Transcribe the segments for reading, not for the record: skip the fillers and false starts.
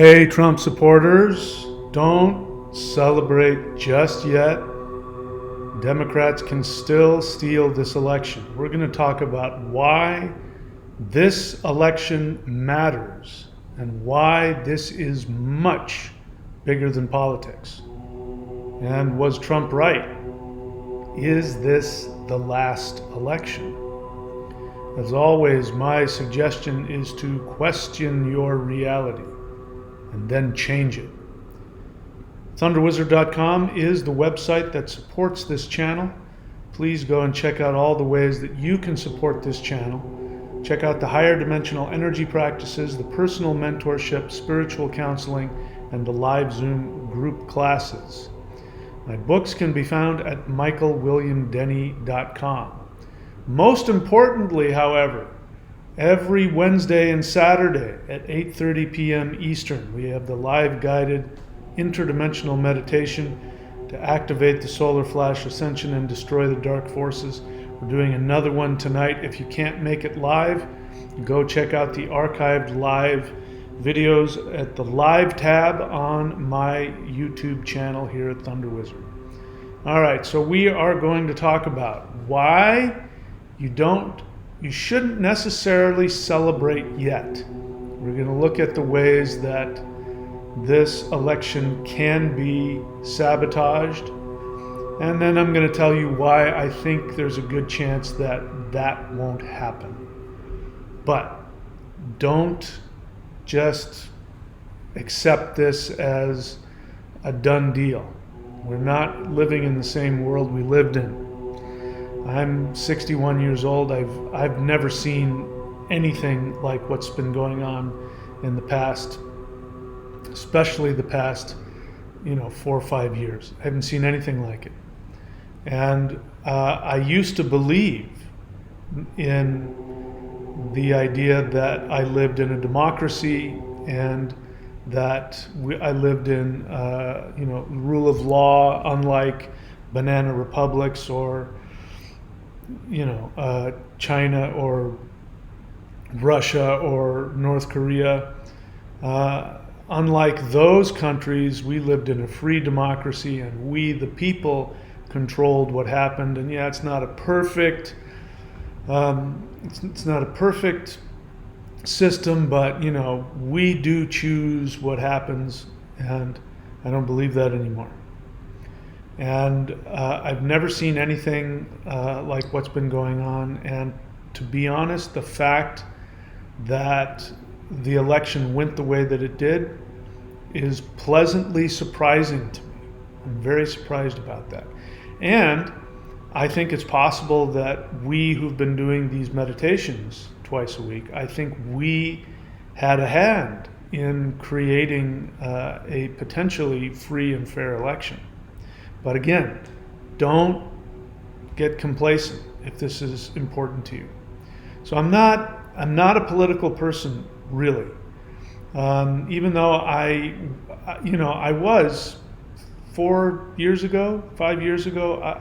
Hey, Trump supporters, don't celebrate just yet. Democrats can still steal this election. We're going to talk about why this election matters and why this is much bigger than politics. And was Trump right? Is this the last election? As always, my suggestion is to question your reality and then change it. ThunderWizard.com is the website that supports this channel. Please go and check out all the ways that you can support this channel. Check out the higher dimensional energy practices, the personal mentorship, spiritual counseling, and the live Zoom group classes. My books can be found at michaelwilliamdenny.com. Most importantly, however, every Wednesday and Saturday at 8:30 p.m. Eastern, we have the live guided interdimensional meditation to activate the solar flash ascension and destroy the dark forces. We're doing another one tonight. If you can't make it live, go check out the archived live videos at the live tab on my YouTube channel here at Thunder Wizard. All right, so we are going to talk about why you shouldn't necessarily celebrate yet. We're going to look at the ways that this election can be sabotaged. And then I'm going to tell you why I think there's a good chance that that won't happen. But don't just accept this as a done deal. We're not living in the same world we lived in. I'm 61 years old. I've never seen anything like what's been going on in the past, especially the past, 4 or 5 years. I haven't seen anything like it. And I used to believe in the idea that I lived in a democracy and that I lived in, rule of law, unlike banana republics or China or Russia or North Korea. Unlike those countries, we lived in a free democracy and we, the people, controlled what happened. And yeah, it's not a perfect, it's not a perfect system, but we do choose what happens, and I don't believe that anymore. And I've never seen anything like what's been going on. And to be honest, the fact that the election went the way that it did is pleasantly surprising to me. I'm very surprised about that. And I think it's possible that we who've been doing these meditations twice a week, I think we had a hand in creating a potentially free and fair election. But again, don't get complacent if this is important to you. So I'm not a political person, really. Even though I was 5 years ago,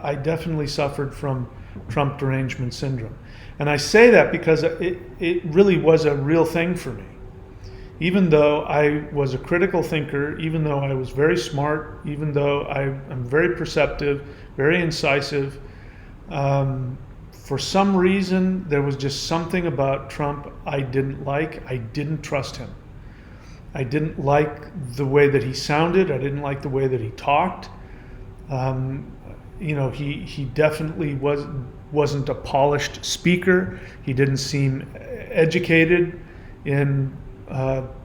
I definitely suffered from Trump derangement syndrome. And I say that because it really was a real thing for me. Even though I was a critical thinker, even though I was very smart, even though I'm very perceptive, very incisive, for some reason there was just something about Trump I didn't like. I didn't trust him. I didn't like the way that he sounded. I didn't like the way that he talked. He definitely wasn't a polished speaker. He didn't seem educated in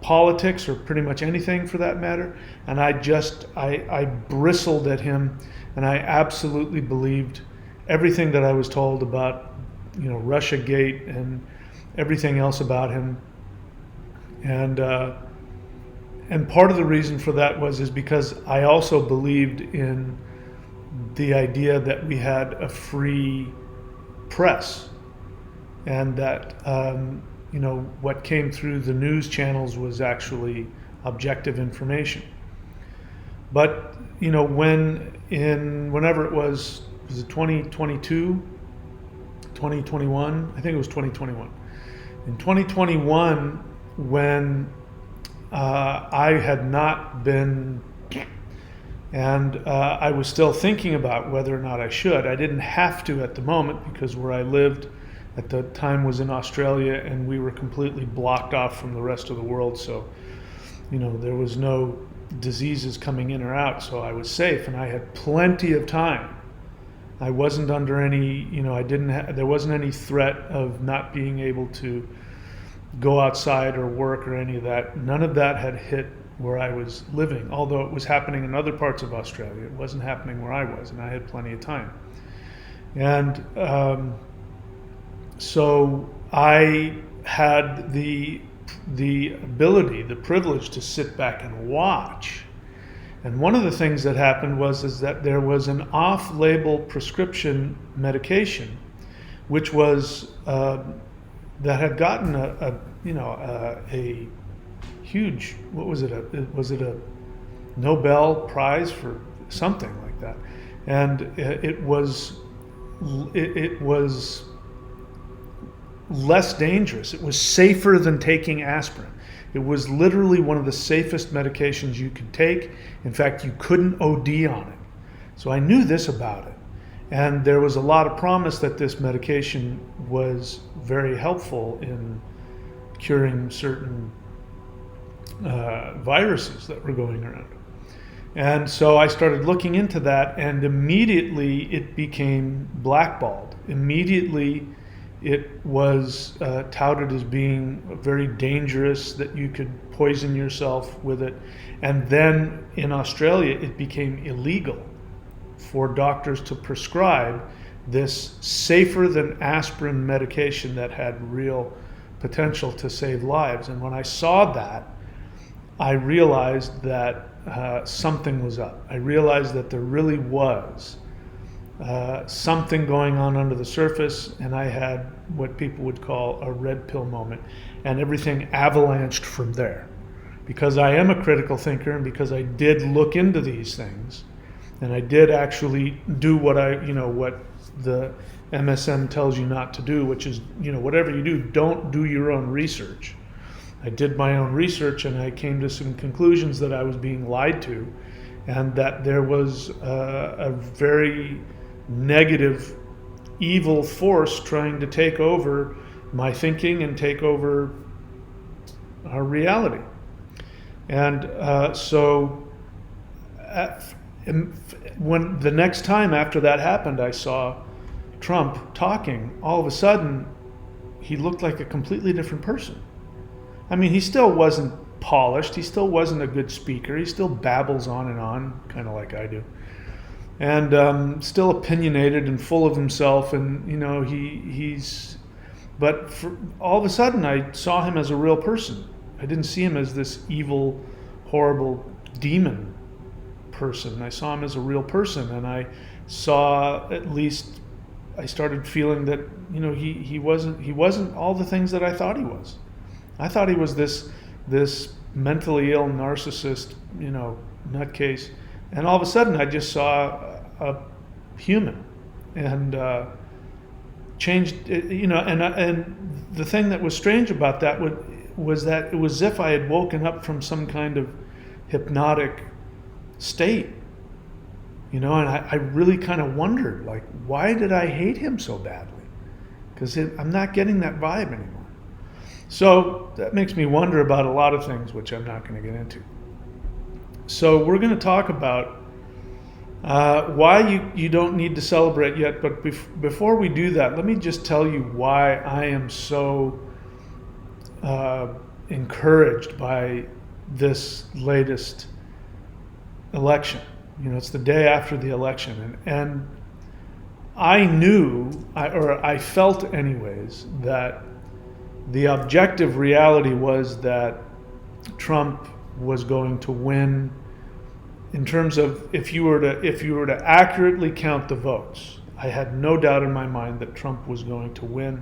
politics or pretty much anything for that matter. And I bristled at him, and I absolutely believed everything that I was told about, Russiagate and everything else about him. And part of the reason for that is because I also believed in the idea that we had a free press, and that what came through the news channels was actually objective information. But whenever it was it 2022, 2021? I think it was 2021. In 2021, when I had not been, and I was still thinking about whether or not I should. I didn't have to at the moment because where I lived at the time was in Australia, and we were completely blocked off from the rest of the world. So, there was no diseases coming in or out, so I was safe, and I had plenty of time. I wasn't under any, there wasn't any threat of not being able to go outside or work or any of that. None of that had hit where I was living, although it was happening in other parts of Australia. It wasn't happening where I was, and I had plenty of time. And so I had the ability, the privilege to sit back and watch. And one of the things that happened is that there was an off-label prescription medication, which was that had gotten a huge, what was it? Was it a Nobel Prize for something like that? And it was less dangerous. It was safer than taking aspirin. It was literally one of the safest medications you could take. In fact, you couldn't OD on it. So I knew this about it. And there was a lot of promise that this medication was very helpful in curing certain viruses that were going around. And so I started looking into that, and immediately it became blackballed. Immediately it was touted as being very dangerous, that you could poison yourself with it. And then in Australia, it became illegal for doctors to prescribe this safer than aspirin medication that had real potential to save lives. And when I saw that, I realized that something was up. I realized that there really was something going on under the surface, and I had what people would call a red pill moment, and everything avalanched from there. Because I am a critical thinker, and because I did look into these things, and I did actually do what what the MSM tells you not to do, which is, whatever you do, don't do your own research. I did my own research, and I came to some conclusions that I was being lied to, and that there was a very negative, evil force trying to take over my thinking and take over our reality. And when the next time after that happened, I saw Trump talking, all of a sudden, he looked like a completely different person. I mean, he still wasn't polished. He still wasn't a good speaker. He still babbles on and on, kind of like I do. And still opinionated and full of himself. And, but all of a sudden, I saw him as a real person. I didn't see him as this evil, horrible demon person. I saw him as a real person. And I saw, at least, I started feeling that, he wasn't all the things that I thought he was. I thought he was this mentally ill narcissist, nutcase, and all of a sudden I just saw a human, and changed. And the thing that was strange about that was that it was as if I had woken up from some kind of hypnotic state, and I really kind of wondered, like, why did I hate him so badly? Because I'm not getting that vibe anymore. So that makes me wonder about a lot of things, which I'm not going to get into. So we're going to talk about why you don't need to celebrate yet. But before we do that, let me just tell you why I am so encouraged by this latest election. It's the day after the election. And I knew, I felt anyways, that the objective reality was that Trump was going to win in terms of if you were to accurately count the votes. I had no doubt in my mind that Trump was going to win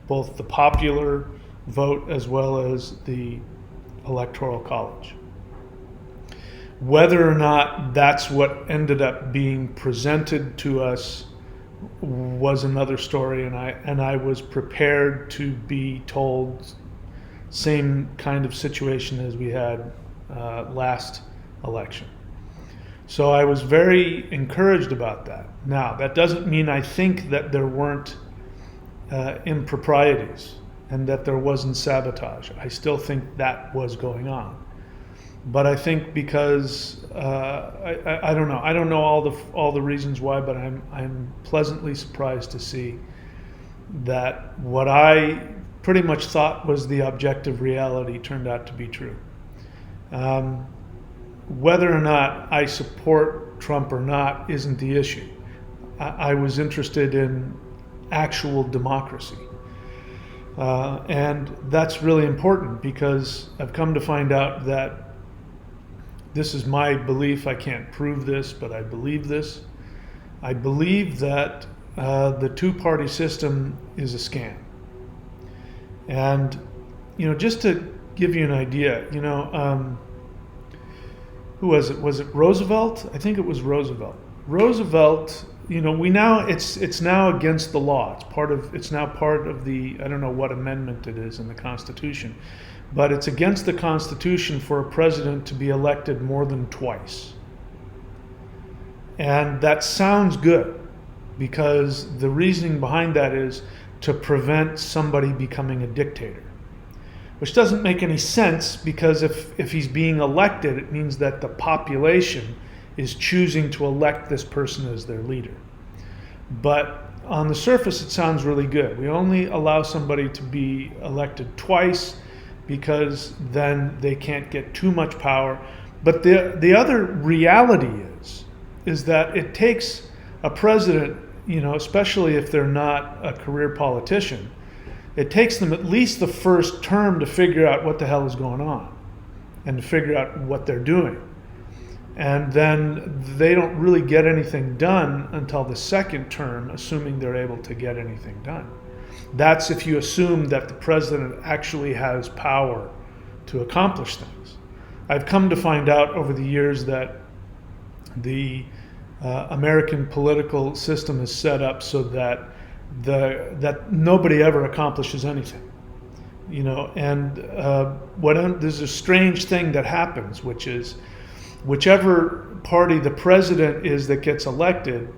both the popular vote as well as the Electoral College. Whether or not that's what ended up being presented to us was another story, and I was prepared to be told same kind of situation as we had last election. So I was very encouraged about that. Now, that doesn't mean I think that there weren't improprieties and that there wasn't sabotage. I still think that was going on. But I think because I don't know. I don't know all the reasons why, but I'm pleasantly surprised to see that what I pretty much thought was the objective reality turned out to be true. Whether or not I support Trump or not isn't the issue. I was interested in actual democracy. And that's really important because I've come to find out that this is my belief. I can't prove this, but I believe this. I believe that the two-party system is a scam. And, just to give you an idea, who was it? Was it Roosevelt? I think it was Roosevelt. Roosevelt, it's now against the law. It's now part of the, I don't know what amendment it is in the Constitution, but it's against the Constitution for a president to be elected more than twice. And that sounds good because the reasoning behind that is to prevent somebody becoming a dictator. Which doesn't make any sense because if he's being elected, it means that the population is choosing to elect this person as their leader. But on the surface, it sounds really good. We only allow somebody to be elected twice because then they can't get too much power. But the other reality is that it takes a president, especially if they're not a career politician, it takes them at least the first term to figure out what the hell is going on and to figure out what they're doing. And then they don't really get anything done until the second term, assuming they're able to get anything done. That's if you assume that the president actually has power to accomplish things. I've come to find out over the years that the American political system is set up so that nobody ever accomplishes anything, and there's a strange thing that happens, which is whichever party the president is that gets elected,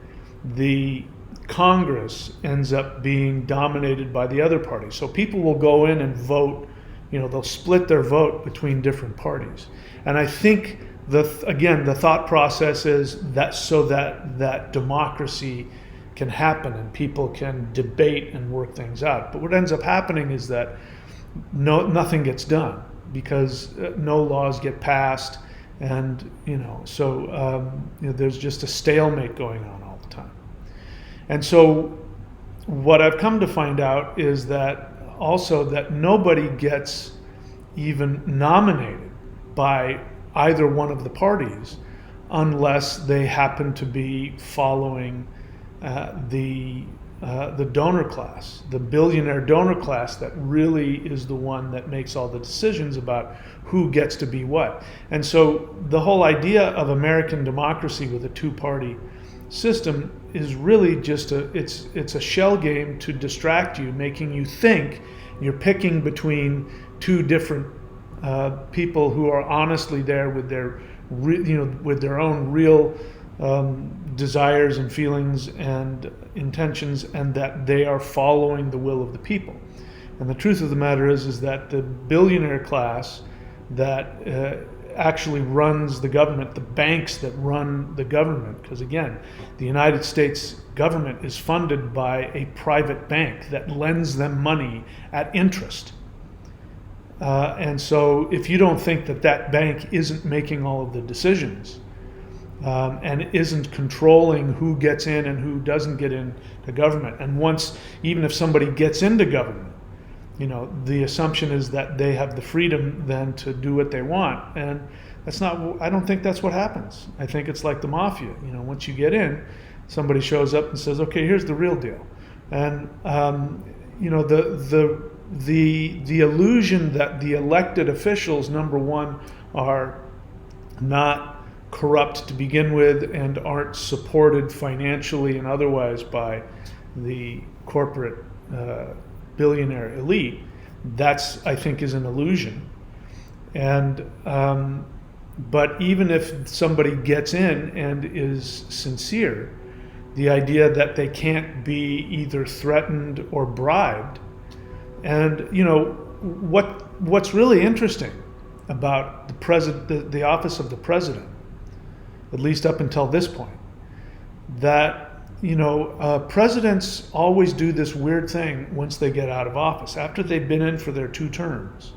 the Congress ends up being dominated by the other party. So people will go in and vote, they'll split their vote between different parties. And I think the thought process is that so that democracy can happen and people can debate and work things out. But what ends up happening is that nothing gets done because no laws get passed, and there's just a stalemate going on all the time. And so what I've come to find out is that also that nobody gets even nominated by either one of the parties unless they happen to be following the donor class, the billionaire donor class that really is the one that makes all the decisions about who gets to be what. And so the whole idea of American democracy with a two-party system is really just it's a shell game to distract you, making you think you're picking between two different people who are honestly there with their with their own real desires and feelings and intentions, and that they are following the will of the people. And the truth of the matter is that the billionaire class that actually runs the government, the banks that run the government, because again, the United States government is funded by a private bank that lends them money at interest. And so if you don't think that bank isn't making all of the decisions, and isn't controlling who gets in and who doesn't get into government. And even if somebody gets into government, the assumption is that they have the freedom then to do what they want. And I don't think that's what happens. I think it's like the mafia. Once you get in, somebody shows up and says, okay, here's the real deal. And, the illusion that the elected officials, number one, are not corrupt to begin with and aren't supported financially and otherwise by the corporate billionaire elite, That's, I think, is an illusion. And but even if somebody gets in and is sincere, the idea that they can't be either threatened or bribed. And what's really interesting about the office of the president, at least up until this point, that presidents always do this weird thing once they get out of office. After they've been in for their 2 terms,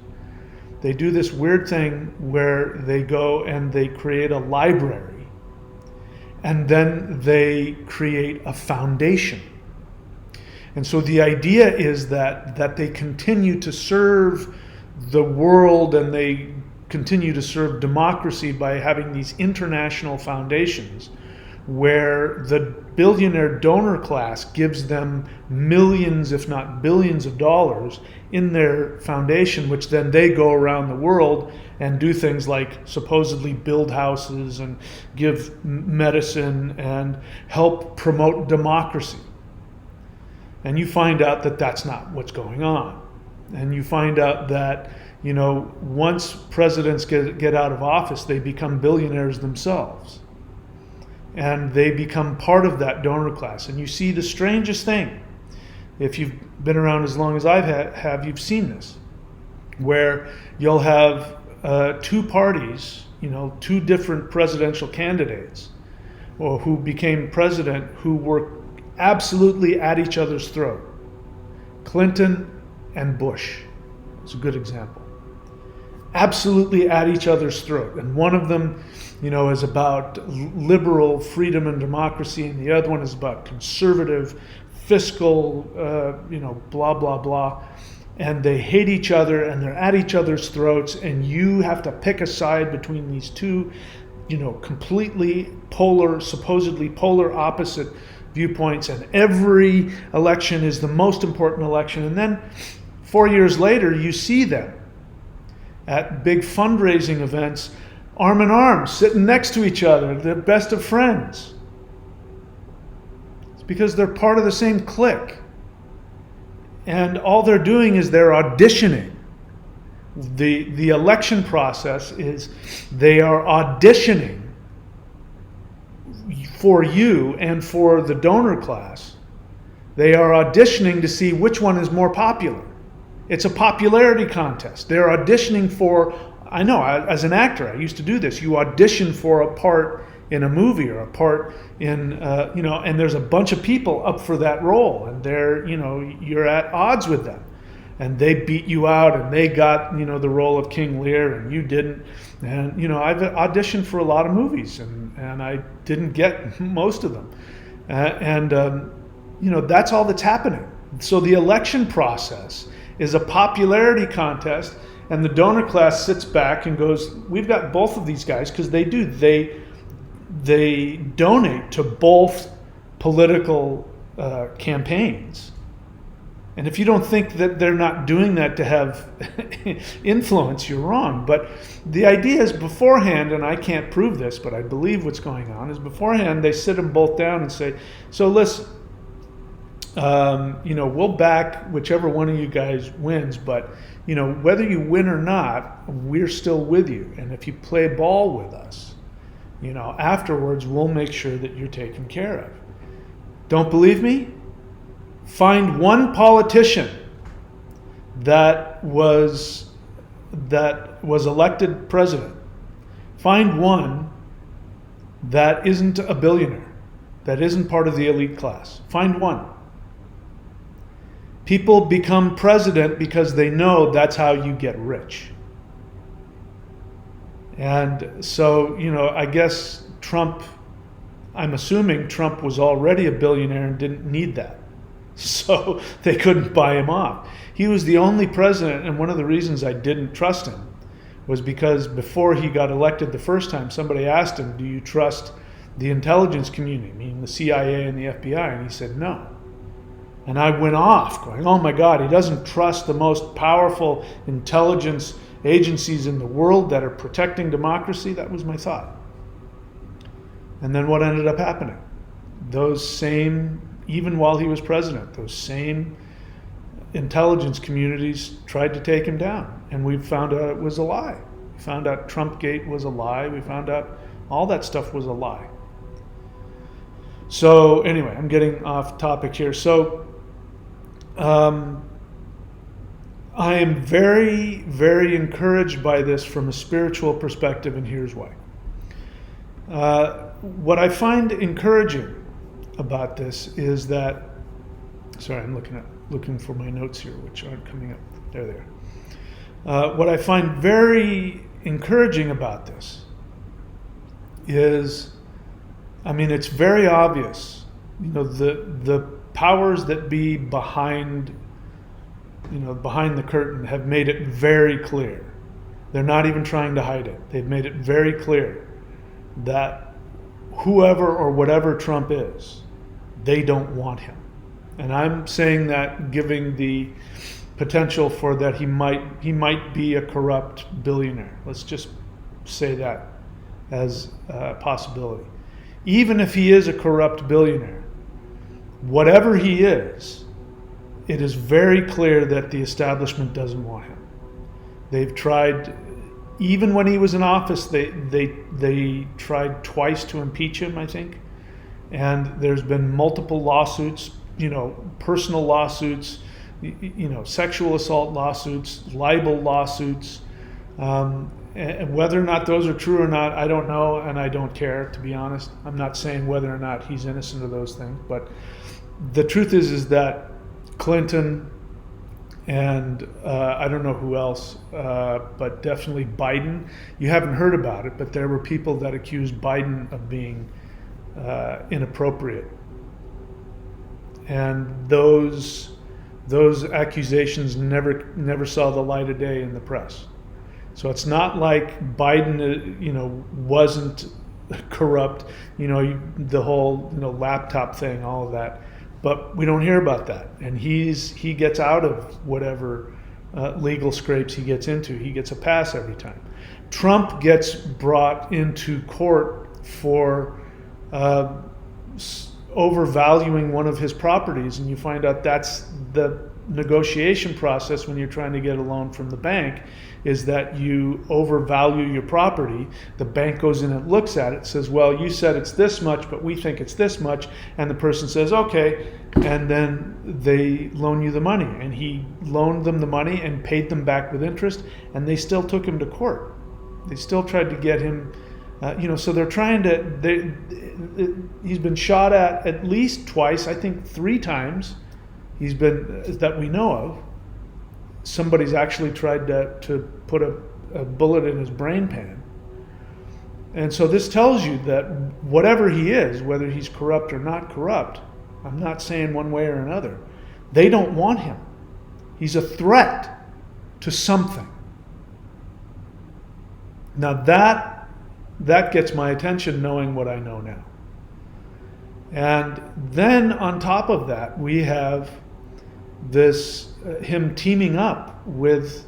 they do this weird thing where they go and they create a library, and then they create a foundation. And so the idea is that they continue to serve the world, and they continue to serve democracy by having these international foundations where the billionaire donor class gives them millions, if not billions of dollars in their foundation, which then they go around the world and do things like supposedly build houses and give medicine and help promote democracy. And you find out that that's not what's going on. And you find out that, once presidents get out of office, they become billionaires themselves. And they become part of that donor class. And you see the strangest thing. If you've been around as long as I have, you've seen this, where you'll have 2 parties, 2 different presidential candidates, or who became president, who were absolutely at each other's throat. Clinton and Bush is a good example. Absolutely at each other's throat. And one of them, is about liberal freedom and democracy, and the other one is about conservative, fiscal, blah, blah, blah. And they hate each other, and they're at each other's throats, and you have to pick a side between these 2, completely supposedly polar opposite viewpoints, and every election is the most important election. And then 4 years later, you see them at big fundraising events, arm in arm, sitting next to each other, the best of friends. It's because they're part of the same clique. And all they're doing is they're auditioning. The election process is they are auditioning for you and for the donor class. They are auditioning to see which one is more popular. It's a popularity contest. They're auditioning for, I know, as an actor, I used to do this. You audition for a part in a movie or a part in, and there's a bunch of people up for that role, and you're at odds with them. And they beat you out, and they got, the role of King Lear, and you didn't. And, I've auditioned for a lot of movies, and I didn't get most of them. That's all that's happening. So the election process is a popularity contest, and the donor class sits back and goes, we've got both of these guys, because they do. They donate to both political campaigns. And if you don't think that they're not doing that to have influence, you're wrong. But the idea is beforehand, and I can't prove this, but I believe what's going on, is beforehand they sit them both down and say, so listen, we'll back whichever one of you guys wins, but whether you win or not, we're still with you. And if you play ball with us, afterwards we'll make sure that you're taken care of. Don't believe me? Find one politician that was elected president. Find one that isn't a billionaire, that isn't part of the elite class. Find one. People become president because they know that's how you get rich. And so, I guess I'm assuming Trump was already a billionaire and didn't need that. So they couldn't buy him off. He was the only president, and one of the reasons I didn't trust him was because before he got elected the first time, somebody asked him, do you trust the intelligence community, meaning the CIA and the FBI? And he said, no. And I went off going, oh my God, he doesn't trust the most powerful intelligence agencies in the world that are protecting democracy. That was my thought. And then what ended up happening? Those same, even while he was president, those same intelligence communities tried to take him down, and we found out it was a lie. We found out Trumpgate was a lie. We found out all that stuff was a lie. So anyway, I'm getting off topic here. So I am very, very encouraged by this from a spiritual perspective, and here's why. What I find encouraging about this is that, sorry, I'm looking for my notes here, which aren't coming up. There they are. What I find very encouraging about this is, I mean, it's very obvious, the powers that be behind the curtain have made it very clear. They're not even trying to hide it. They've made it very clear that whoever or whatever Trump is, they don't want him. And I'm saying that giving the potential for that he might be a corrupt billionaire. Let's just say that as a possibility. Even if he is a corrupt billionaire, whatever he is, it is very clear that the establishment doesn't want him. They've tried, even when he was in office, they tried twice to impeach him, I think. And there's been multiple lawsuits, personal lawsuits, sexual assault lawsuits, libel lawsuits. And whether or not those are true or not, I don't know, and I don't care, to be honest. I'm not saying whether or not he's innocent of those things, but the truth is that Clinton and I don't know who else, but definitely Biden. You haven't heard about it, but there were people that accused Biden of being inappropriate, and those accusations never saw the light of day in the press. So it's not like Biden, wasn't corrupt, the whole, laptop thing, all of that. But we don't hear about that. And he gets out of whatever legal scrapes he gets into. He gets a pass every time. Trump gets brought into court for overvaluing one of his properties, and you find out that's the negotiation process when you're trying to get a loan from the bank, is that you overvalue your property. The bank goes in and looks at it, says, well, you said it's this much, but we think it's this much. And the person says, okay. And then they loan you the money. And he loaned them the money and paid them back with interest. And they still took him to court. They still tried to get him, so they're trying to, he's been shot at least twice, I think 3 times he's been, that we know of. Somebody's actually tried to put a bullet in his brain pan. And so this tells you that whatever he is, whether he's corrupt or not corrupt, I'm not saying one way or another, they don't want him. He's a threat to something. Now that gets my attention, knowing what I know now. And then on top of that, we have this him teaming up with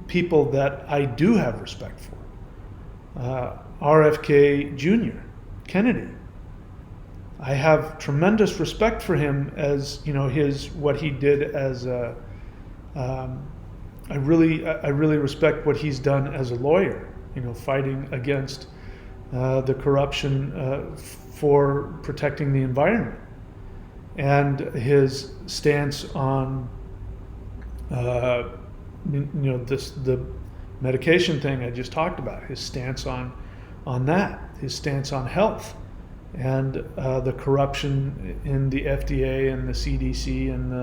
people that I do have respect for. RFK Jr., Kennedy. I have tremendous respect for him as, what he did as a, I really respect what he's done as a lawyer, fighting against the corruption for protecting the environment. And his stance on, the medication thing I just talked about, his stance on that, his stance on health, and the corruption in the FDA and the CDC and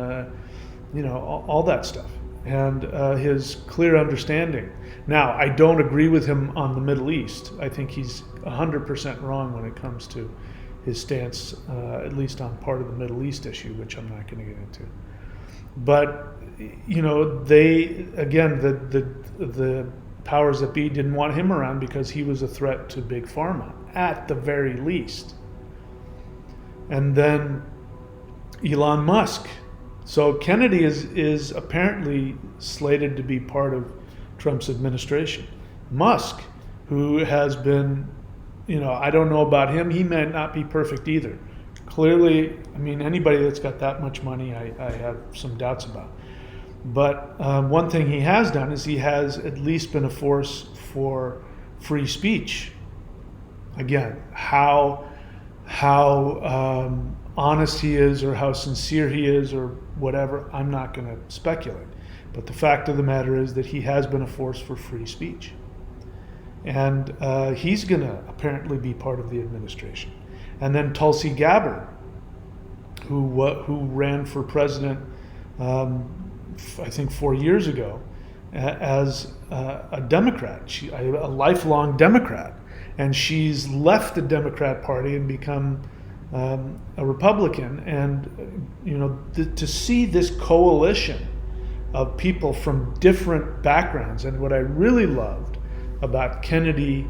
all that stuff, and his clear understanding. Now, I don't agree with him on the Middle East. I think he's 100% wrong when it comes to his stance, at least on part of the Middle East issue, which I'm not going to get into. But they, again, the powers that be didn't want him around because he was a threat to Big Pharma, at the very least. And then Elon Musk. So Kennedy is apparently slated to be part of Trump's administration. Musk, who has been, I don't know about him. He may not be perfect either. Clearly, anybody that's got that much money, I have some doubts about. But one thing he has done is he has at least been a force for free speech. Again, how honest he is or how sincere he is or whatever, I'm not going to speculate. But the fact of the matter is that he has been a force for free speech. And he's going to apparently be part of the administration. And then Tulsi Gabbard, who ran for president, I think 4 years ago, as a Democrat, a lifelong Democrat. And she's left the Democrat Party and become a Republican. And to see this coalition of people from different backgrounds, and what I really loved about Kennedy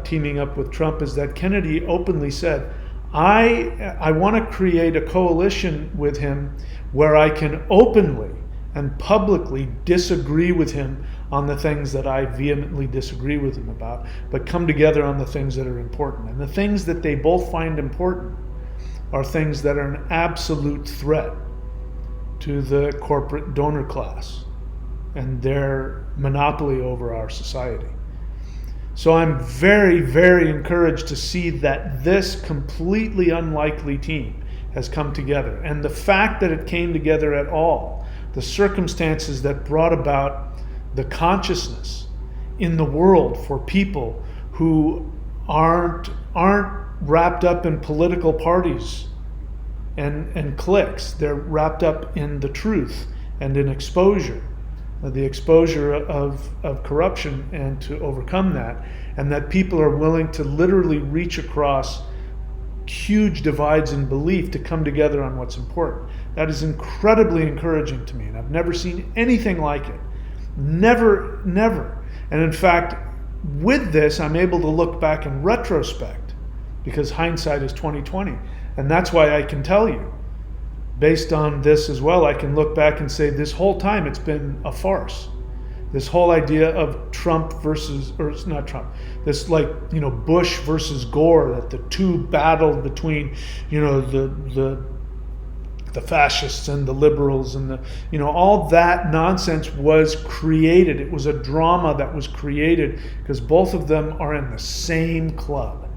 teaming up with Trump is that Kennedy openly said, I want to create a coalition with him where I can openly and publicly disagree with him on the things that I vehemently disagree with him about, but come together on the things that are important. And the things that they both find important are things that are an absolute threat to the corporate donor class and their monopoly over our society. So I'm very, very encouraged to see that this completely unlikely team has come together. And the fact that it came together at all, the circumstances that brought about the consciousness in the world for people who aren't wrapped up in political parties and cliques. They're wrapped up in the truth and in exposure, the exposure of corruption, and to overcome that, and that people are willing to literally reach across huge divides in belief to come together on what's important. That is incredibly encouraging to me, and I've never seen anything like it. Never. And in fact, with this, I'm able to look back in retrospect, because hindsight is 20/20. And that's why I can tell you, based on this as well, I can look back and say this whole time it's been a farce. This whole idea of Trump versus, or it's not Trump, this Bush versus Gore, that the two battled between, the fascists and the liberals, and all that nonsense was created. It was a drama that was created because both of them are in the same club.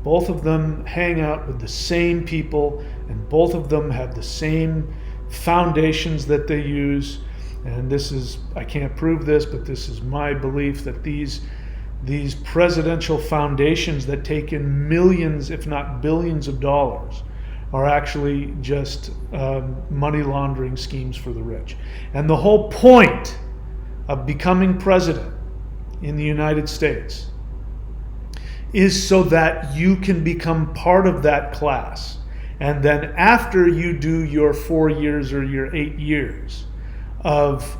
Both of them hang out with the same people, and both of them have the same foundations that they use. And this is, I can't prove this, but this is my belief, that these presidential foundations that take in millions, if not billions of dollars, are actually just money laundering schemes for the rich. And the whole point of becoming president in the United States is so that you can become part of that class. And then after you do your 4 years or your 8 years of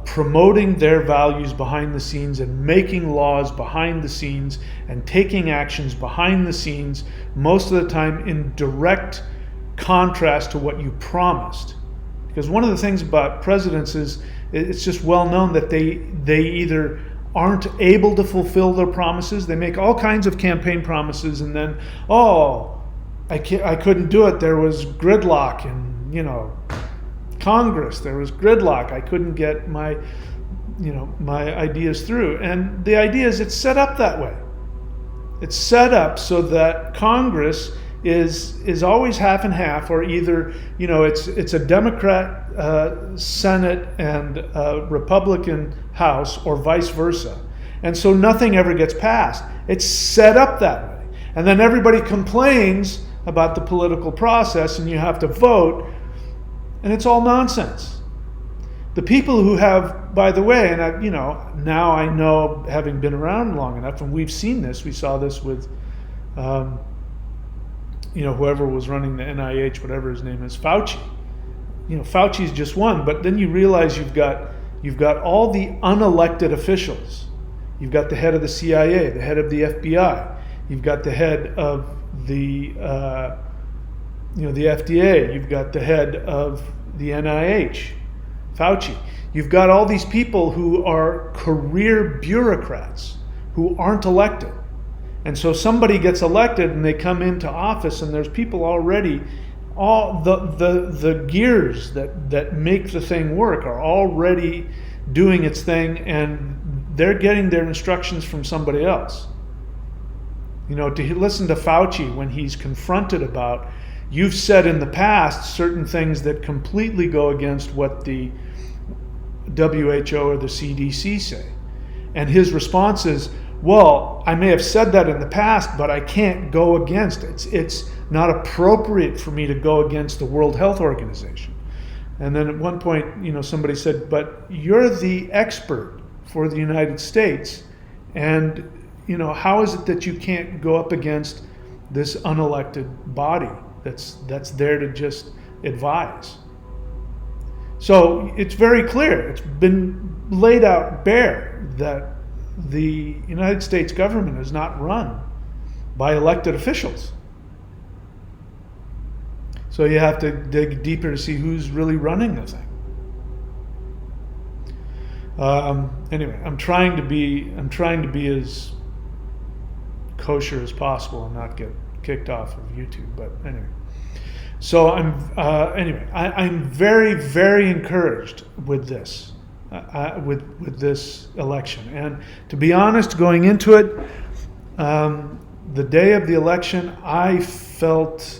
promoting their values behind the scenes and making laws behind the scenes and taking actions behind the scenes, most of the time in direct contrast to what you promised. Because one of the things about presidents is it's just well known that they either aren't able to fulfill their promises. They make all kinds of campaign promises, and then, I couldn't do it. There was gridlock in, Congress. There was gridlock. I couldn't get my ideas through. And the idea is it's set up that way. It's set up so that Congress is always half and half, or either, it's a Democrat Senate and a Republican House, or vice versa. And so nothing ever gets passed. It's set up that way. And then everybody complains about the political process, and you have to vote, and it's all nonsense. The people who have, by the way, and now I know, having been around long enough, and we've seen this, we saw this with whoever was running the NIH, whatever his name is, Fauci. Fauci's just one, but then you realize you've got all the unelected officials. You've got the head of the CIA, the head of the FBI. You've got the head of the the FDA. You've got the head of the NIH, Fauci. You've got all these people who are career bureaucrats who aren't elected. And so somebody gets elected and they come into office, and there's people already all the gears that make the thing work are already doing its thing, and they're getting their instructions from somebody else. You know, to listen to Fauci when he's confronted about, you've said in the past certain things that completely go against what the WHO or the CDC say. And his response is, well, I may have said that in the past, but I can't go against it. It's not appropriate for me to go against the World Health Organization. And then at one point, you know, somebody said, but you're the expert for the United States, and, you know, how is it that you can't go up against this unelected body that's there to just advise? So it's very clear, it's been laid out bare that the United States government is not run by elected officials. So you have to dig deeper to see who's really running the thing. Anyway, I'm trying to be as kosher as possible and not get kicked off of YouTube. But anyway, so I'm very, very encouraged with this. With this election, and to be honest, going into it, the day of the election, I felt,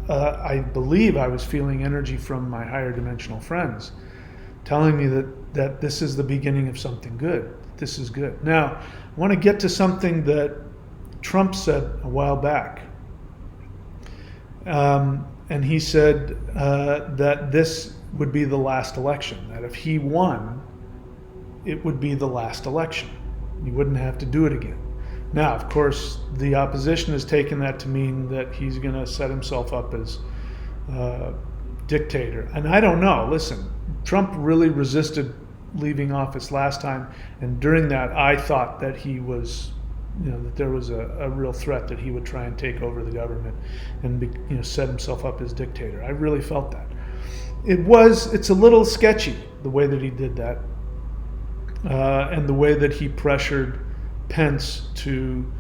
I believe I was feeling energy from my higher dimensional friends, telling me that this is the beginning of something good. This is good. Now, I want to get to something that Trump said a while back, and he said that this would be the last election, that if he won, it would be the last election. He wouldn't have to do it again. Now, of course, the opposition has taken that to mean that he's going to set himself up as dictator. And I don't know. Listen, Trump really resisted leaving office last time, and during that, I thought that he was, you know, that there was a real threat that he would try and take over the government and you know, set himself up as dictator. I really felt that. It's a little sketchy the way that he did that, and the way that he pressured Pence to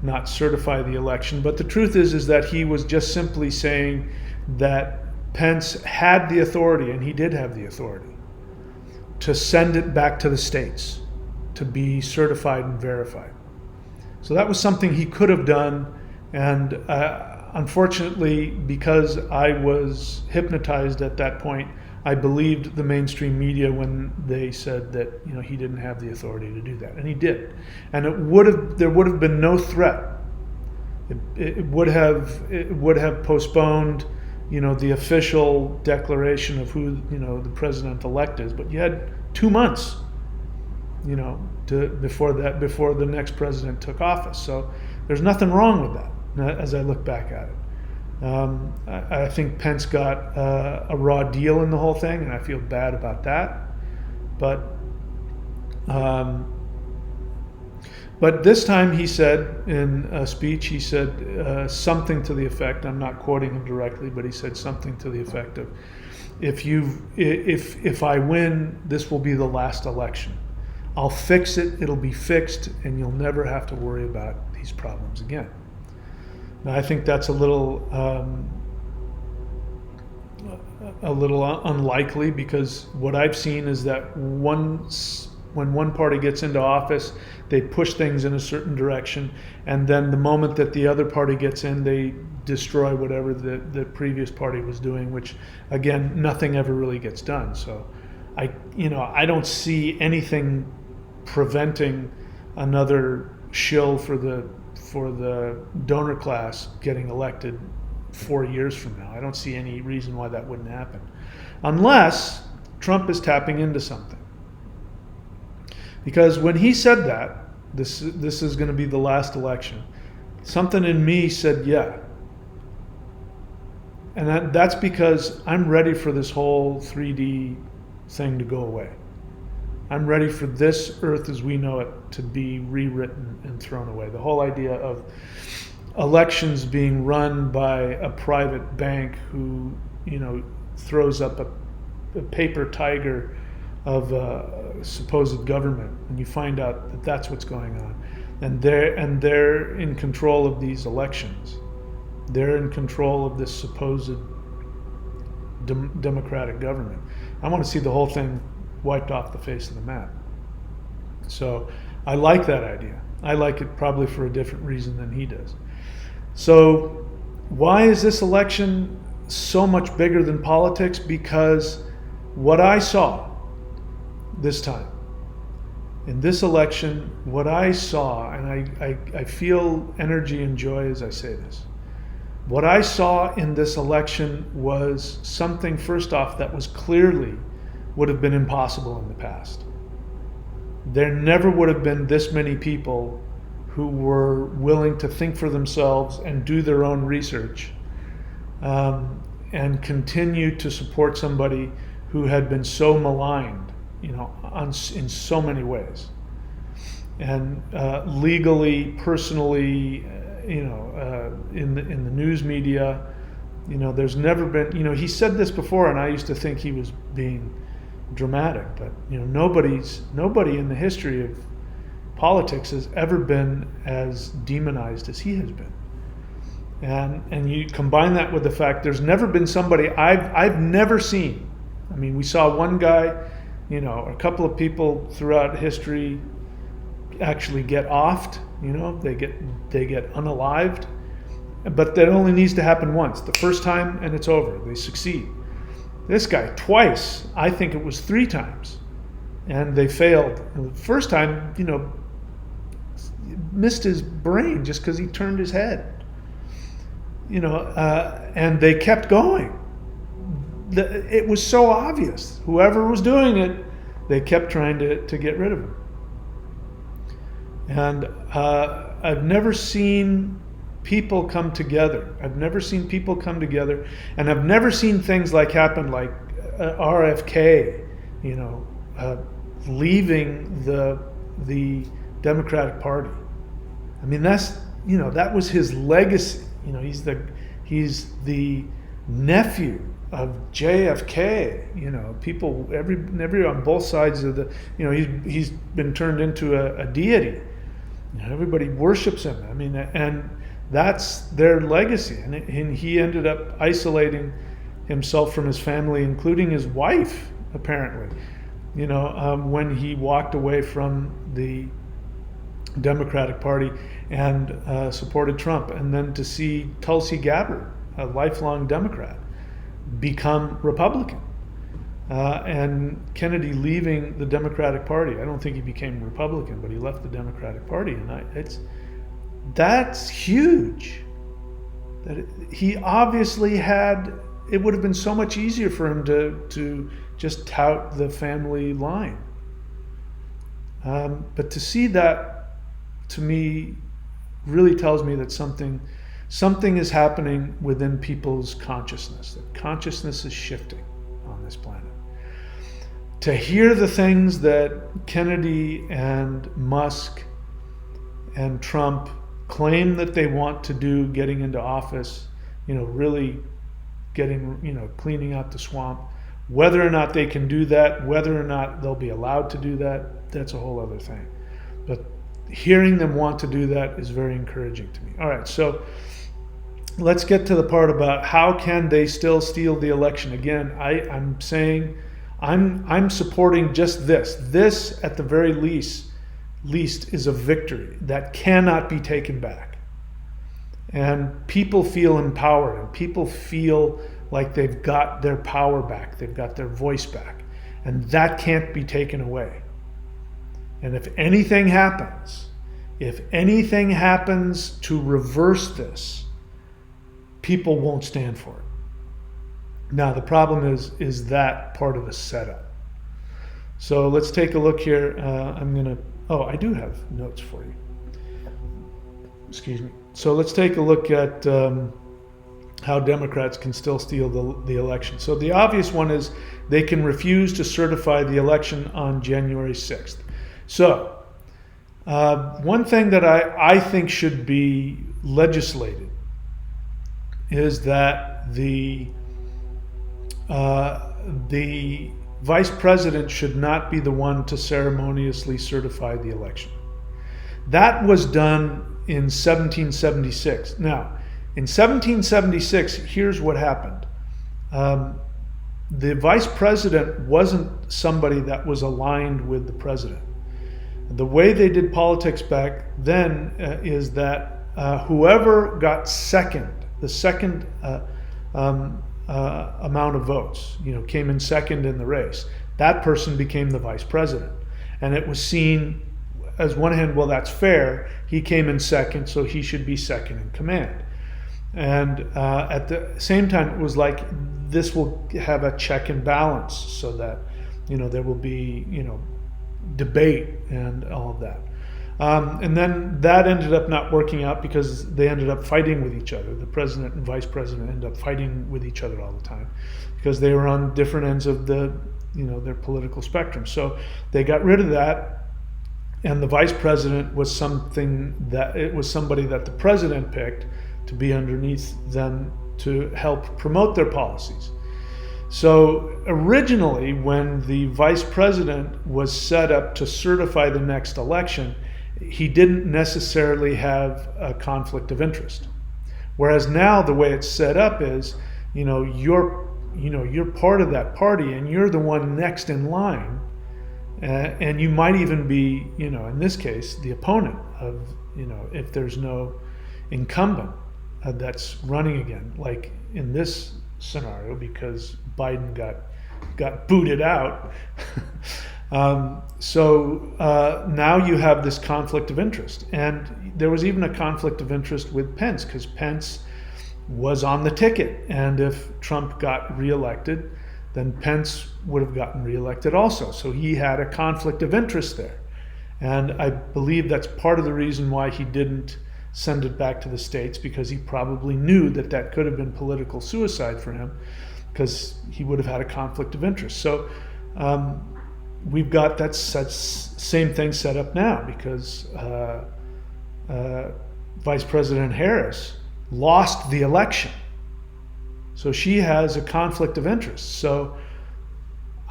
not certify the election. But the truth is that he was just simply saying that Pence had the authority, and he did have the authority, to send it back to the states to be certified and verified. So that was something he could have done, and unfortunately, because I was hypnotized at that point, I believed the mainstream media when they said that, you know, he didn't have the authority to do that, and he did. And there would have been no threat. It would have postponed, you know, the official declaration of who, you know, the president-elect is. But you had 2 months, you know, before the next president took office. So there's nothing wrong with that, as I look back at it. I think Pence got a raw deal in the whole thing, and I feel bad about that. But this time he said in a speech, he said something to the effect, I'm not quoting him directly, but he said something to the effect of, if I win, this will be the last election. I'll fix it, it'll be fixed, and you'll never have to worry about these problems again. Now, I think that's a little unlikely, because what I've seen is that when one party gets into office, they push things in a certain direction, and then the moment that the other party gets in, they destroy whatever the previous party was doing, which, again, nothing ever really gets done. So I don't see anything preventing another shill for the donor class getting elected 4 years from now. I don't see any reason why that wouldn't happen, unless Trump is tapping into something. Because when he said that, this is going to be the last election, something in me said, yeah. And that's because I'm ready for this whole 3D thing to go away. I'm ready for this earth as we know it to be rewritten and thrown away. The whole idea of elections being run by a private bank who, you know, throws up a paper tiger of supposed government, and you find out that that's what's going on, and they're in control of these elections. They're in control of this supposed democratic government. I want to see the whole thing wiped off the face of the map. So I like that idea. I like it probably for a different reason than he does. So why is this election so much bigger than politics? Because what I saw this time, in this election, what I saw, and I feel energy and joy as I say this, what I saw in this election was something, first off, that was clearly would have been impossible in the past. There never would have been this many people who were willing to think for themselves and do their own research, and continue to support somebody who had been so maligned, in so many ways, and legally, personally, in the news media. There's never been. He said this before, and I used to think he was being dramatic, but nobody in the history of politics has ever been as demonized as he has been. And you combine that with the fact there's never been somebody I've never seen. I mean, we saw one guy, a couple of people throughout history actually get offed, they get unalived, but that only needs to happen once, the first time, and it's over. They succeed. This guy twice, I think it was 3 times, and they failed. And the first time, missed his brain just because he turned his head. And they kept going. It was so obvious. Whoever was doing it, they kept trying to get rid of him. And I've never seen people come together. I've never seen people come together, and I've never seen things happen like RFK, leaving the Democratic Party. I mean, that was his legacy. He's the nephew of JFK. People every on both sides of the, he's been turned into a deity. Everybody worships him. I mean, and that's their legacy. And he ended up isolating himself from his family, including his wife, apparently. When he walked away from the Democratic Party and supported Trump, and then to see Tulsi Gabbard, a lifelong Democrat, become Republican, and Kennedy leaving the Democratic Party. I don't think he became Republican, but he left the Democratic Party, and that's huge. That he obviously had. It would have been so much easier for him to just tout the family line, but to see that, to me, really tells me that something is happening within people's consciousness. That consciousness is shifting on this planet. To hear the things that Kennedy and Musk and Trump claim that they want to do, getting into office, really getting, cleaning out the swamp. Whether or not they can do that, whether or not they'll be allowed to do that, that's a whole other thing. But hearing them want to do that is very encouraging to me. All right, so let's get to the part about how can they still steal the election. Again, I'm saying I'm supporting just this. This, at the very least is a victory that cannot be taken back. And people feel empowered, and people feel like they've got their power back, they've got their voice back, and that can't be taken away. And if anything happens to reverse this, people won't stand for it. Now, the problem is that part of the setup. So let's take a look here. I do have notes for you. Excuse me. So let's take a look at how Democrats can still steal the election. So the obvious one is they can refuse to certify the election on January 6th. So one thing that I think should be legislated is that the vice president should not be the one to ceremoniously certify the election. That was done in 1776. Now, in 1776, here's what happened. the vice president wasn't somebody that was aligned with the president. The way they did politics back then is that whoever got the second amount of votes, came in second in the race, that person became the vice president. And it was seen as, one hand, well, that's fair. He came in second, so he should be second in command. And at the same time, it was like, this will have a check and balance so that, there will be, debate and all of that. And then that ended up not working out because they ended up fighting with each other. The president and vice president ended up fighting with each other all the time because they were on different ends of their political spectrum. So they got rid of that. And the vice president was somebody that the president picked to be underneath them to help promote their policies. So originally, when the vice president was set up to certify the next election, he didn't necessarily have a conflict of interest. Whereas now the way it's set up is, you're part of that party and you're the one next in line. And you might even be, in this case, the opponent of, if there's no incumbent that's running again, like in this scenario, because Biden got booted out. So now you have this conflict of interest. And there was even a conflict of interest with Pence, because Pence was on the ticket. And if Trump got reelected, then Pence would have gotten reelected also. So he had a conflict of interest there. And I believe that's part of the reason why he didn't send it back to the states, because he probably knew that could have been political suicide for him, because he would have had a conflict of interest. So we've got that same thing set up now, because Vice President Harris lost the election. So she has a conflict of interest. So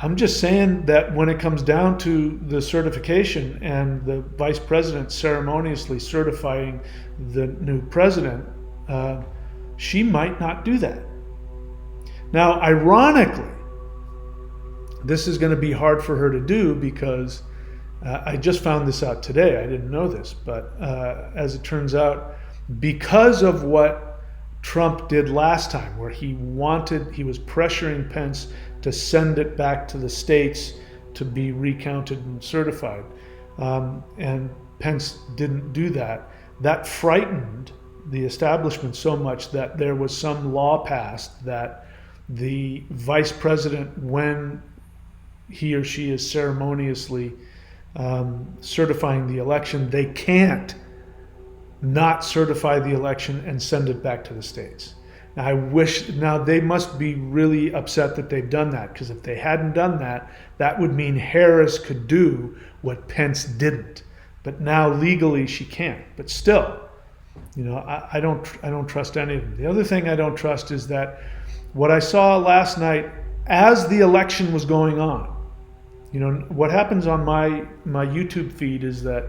I'm just saying that when it comes down to the certification and the vice president ceremoniously certifying the new president, she might not do that. Now, ironically, this is going to be hard for her to do, because I just found this out today. I didn't know this, but as it turns out, because of what Trump did last time, where he was pressuring Pence to send it back to the states to be recounted and certified, and Pence didn't do that. That frightened the establishment so much that there was some law passed that the vice president, when he or she is ceremoniously certifying the election, they can't not certify the election and send it back to the states. Now they must be really upset that they've done that, because if they hadn't done that, that would mean Harris could do what Pence didn't. But now legally she can't. But still, I don't trust any of them. The other thing I don't trust is that what I saw last night as the election was going on. What happens on my YouTube feed is that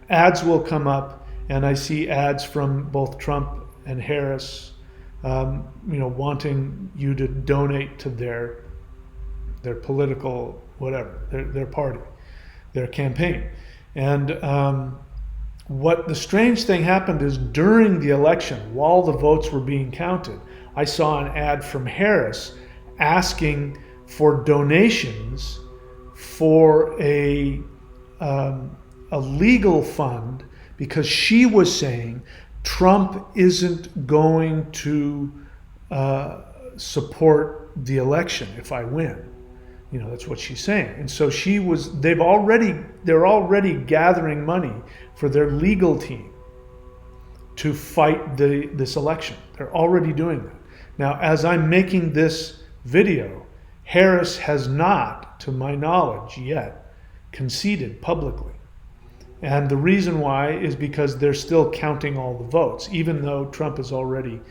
ads will come up, and I see ads from both Trump and Harris, wanting you to donate to their political whatever, their party, their campaign. And what the strange thing happened is, during the election, while the votes were being counted, I saw an ad from Harris asking for donations for a legal fund, because she was saying Trump isn't going to support the election if I win. That's what she's saying. And so they're already gathering money for their legal team to fight this election. They're already doing that. Now, as I'm making this video, Harris has not, to my knowledge yet, conceded publicly. And the reason why is because they're still counting all the votes. Even though Trump has already,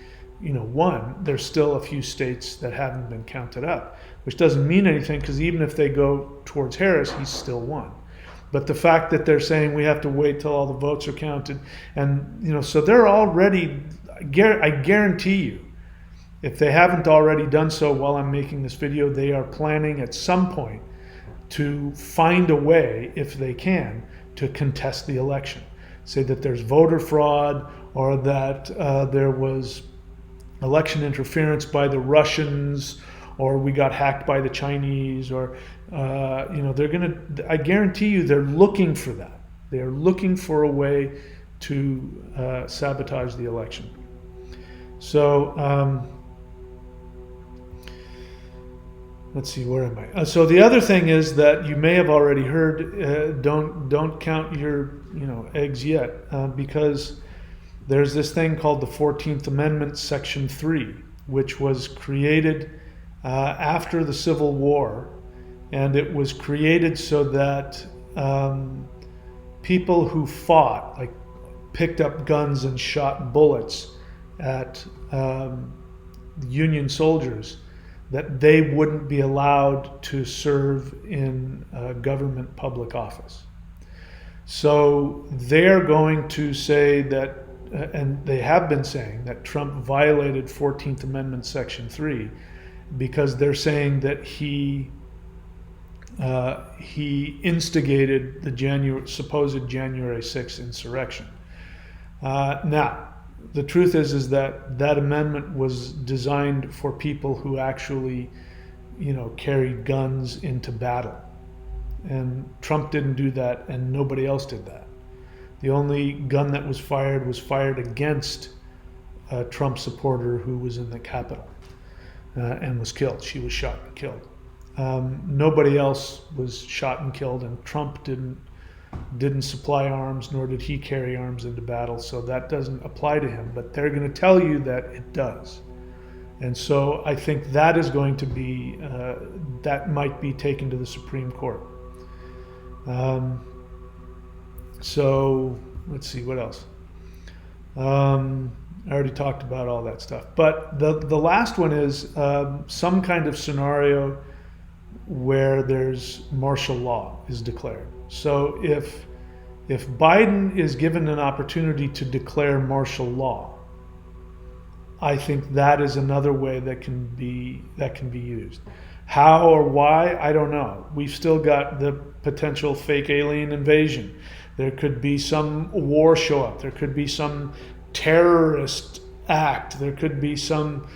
won, there's still a few states that haven't been counted up, which doesn't mean anything, because even if they go towards Harris, he's still won. But the fact that they're saying we have to wait till all the votes are counted, and so they're already, I guarantee you, If they haven't already done so while I'm making this video, they are planning at some point to find a way, if they can, to contest the election. Say that there's voter fraud, or that there was election interference by the Russians, or we got hacked by the Chinese, or they're gonna. I guarantee you, they're looking for that. They are looking for a way to sabotage the election. So let's see, where am I? So the other thing is that you may have already heard. Don't count your eggs yet, because there's this thing called the 14th Amendment, Section 3, which was created after the Civil War, and it was created so that people who fought, like picked up guns and shot bullets at Union soldiers, that they wouldn't be allowed to serve in government public office. So they're going to say that, and they have been saying that Trump violated 14th Amendment Section 3 because they're saying that he instigated the supposed January 6th insurrection. Now, the truth is that that amendment was designed for people who actually, carried guns into battle. And Trump didn't do that, and nobody else did that. The only gun that was fired against a Trump supporter who was in the Capitol and was killed. She was shot and killed. Nobody else was shot and killed, and Trump didn't supply arms, nor did he carry arms into battle, so that doesn't apply to him. But they're going to tell you that it does. And so I think that is going to be, that might be taken to the Supreme Court. So let's see, what else? I already talked about all that stuff. But the last one is some kind of scenario where there's martial law is declared. So if Biden is given an opportunity to declare martial law, I think that is another way that can be used. How or why, I don't know. We've still got the potential fake alien invasion. There could be some war show up. There could be some terrorist act. There could be some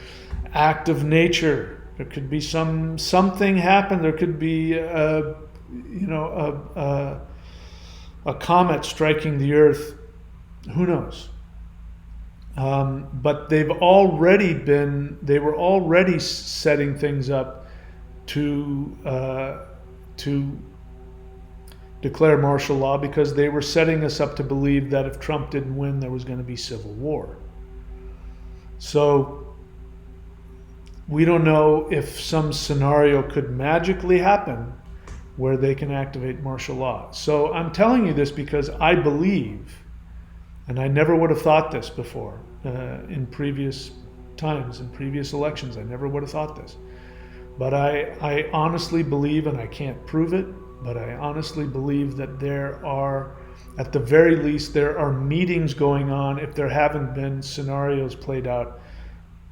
act of nature. There could be something happen. There could be a comet striking the Earth. Who knows? But they were already setting things up to declare martial law, because they were setting us up to believe that if Trump didn't win, there was going to be civil war. So we don't know if some scenario could magically happen where they can activate martial law. So I'm telling you this because I believe, and I never would have thought this before, in previous times, in previous elections, I never would have thought this. But I honestly believe, and I can't prove it, but I honestly believe that there are, at the very least, there are meetings going on, if there haven't been scenarios played out,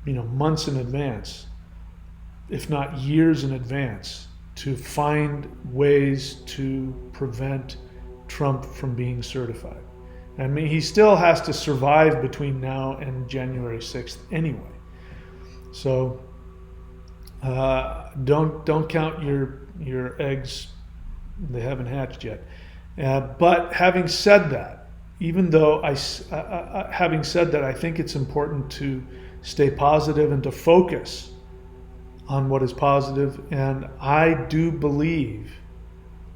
months in advance, if not years in advance, to find ways to prevent Trump from being certified. I mean, he still has to survive between now and January 6th anyway. So don't count your eggs; they haven't hatched yet. But having said that, even though having said that, I think it's important to stay positive and to focus on what is positive. And I do believe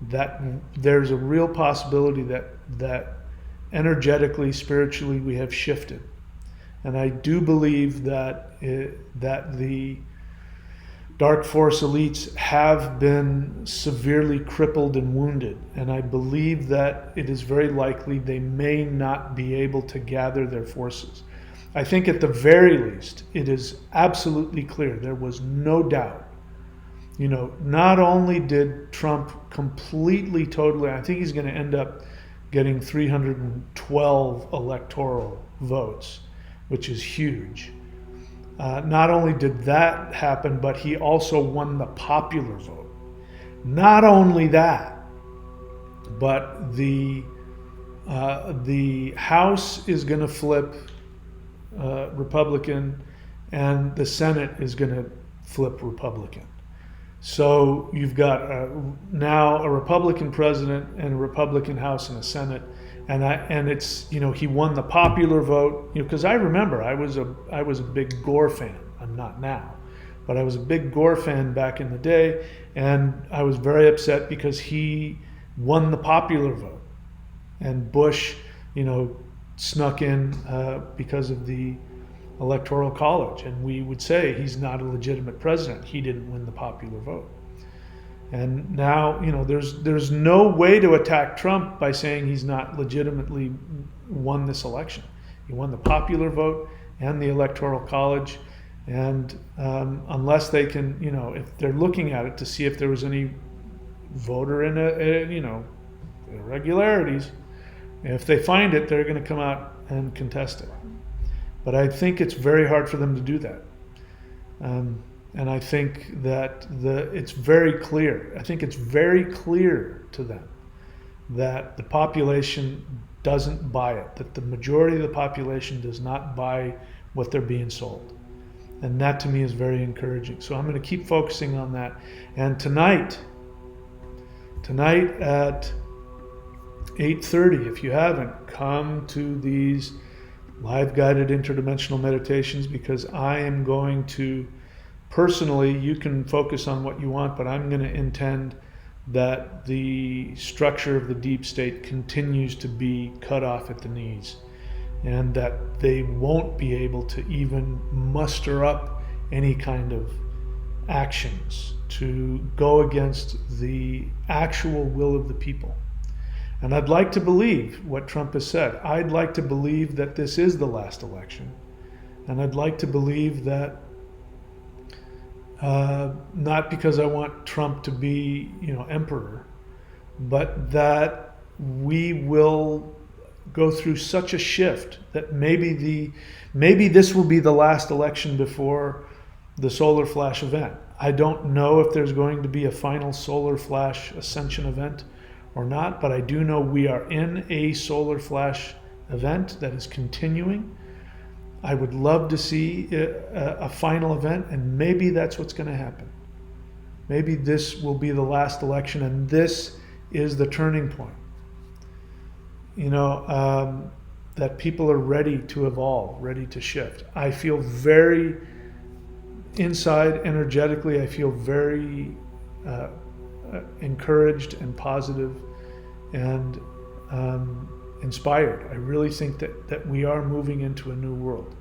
that there's a real possibility that energetically, spiritually, we have shifted. And I do believe that the Dark Force elites have been severely crippled and wounded. And I believe that it is very likely they may not be able to gather their forces. I think at the very least, it is absolutely clear, there was no doubt. Not only did Trump completely, totally, I think he's going to end up getting 312 electoral votes, which is huge. Not only did that happen, but he also won the popular vote. Not only that, but the House is going to flip Republican, and the Senate is going to flip Republican. So you've got now a Republican president and a Republican House and a Senate, and it's, he won the popular vote, because I remember I was a big Gore fan. I'm not now, but I was a big Gore fan back in the day, and I was very upset because he won the popular vote, and Bush, snuck in because of the Electoral College, and we would say he's not a legitimate president. He didn't win the popular vote. And now, there's no way to attack Trump by saying he's not legitimately won this election. He won the popular vote and the Electoral College, and unless they can, if they're looking at it to see if there was any voter irregularities, if they find it, they're going to come out and contest it. But I think it's very hard for them to do that. And I think that it's very clear. I think it's very clear to them that the population doesn't buy it, that the majority of the population does not buy what they're being sold. And that to me is very encouraging. So I'm going to keep focusing on that. And tonight at 8:30, if you haven't, come to these live guided interdimensional meditations, because I am going to personally, you can focus on what you want, but I'm going to intend that the structure of the deep state continues to be cut off at the knees, and that they won't be able to even muster up any kind of actions to go against the actual will of the people. And I'd like to believe what Trump has said. I'd like to believe that this is the last election. And I'd like to believe that, not because I want Trump to be, emperor, but that we will go through such a shift that maybe this will be the last election before the solar flash event. I don't know if there's going to be a final solar flash ascension event or not, but I do know we are in a solar flash event that is continuing. I would love to see a final event, and maybe that's what's going to happen. Maybe this will be the last election, and this is the turning point. That people are ready to evolve, ready to shift. I feel very inside, energetically, I feel very encouraged and positive and inspired. I really think that we are moving into a new world.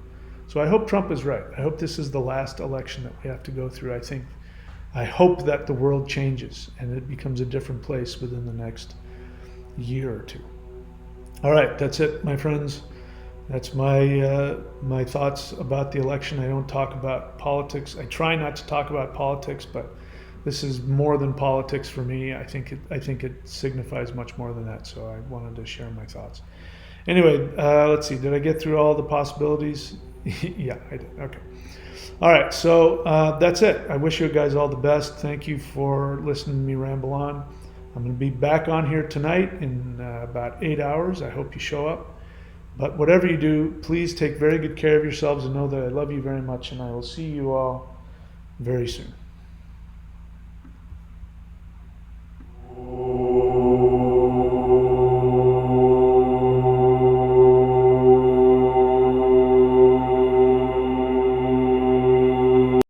So I hope Trump is right. I hope this is the last election that we have to go through. I hope that the world changes and it becomes a different place within the next year or two. All right, that's it, my friends. That's my thoughts about the election. I don't talk about politics. I try not to talk about politics, but this is more than politics for me. I think it signifies much more than that. So I wanted to share my thoughts. Anyway, let's see. Did I get through all the possibilities? Yeah, I did. Okay. All right. So that's it. I wish you guys all the best. Thank you for listening to me ramble on. I'm going to be back on here tonight in about 8 hours. I hope you show up. But whatever you do, please take very good care of yourselves and know that I love you very much, and I will see you all very soon.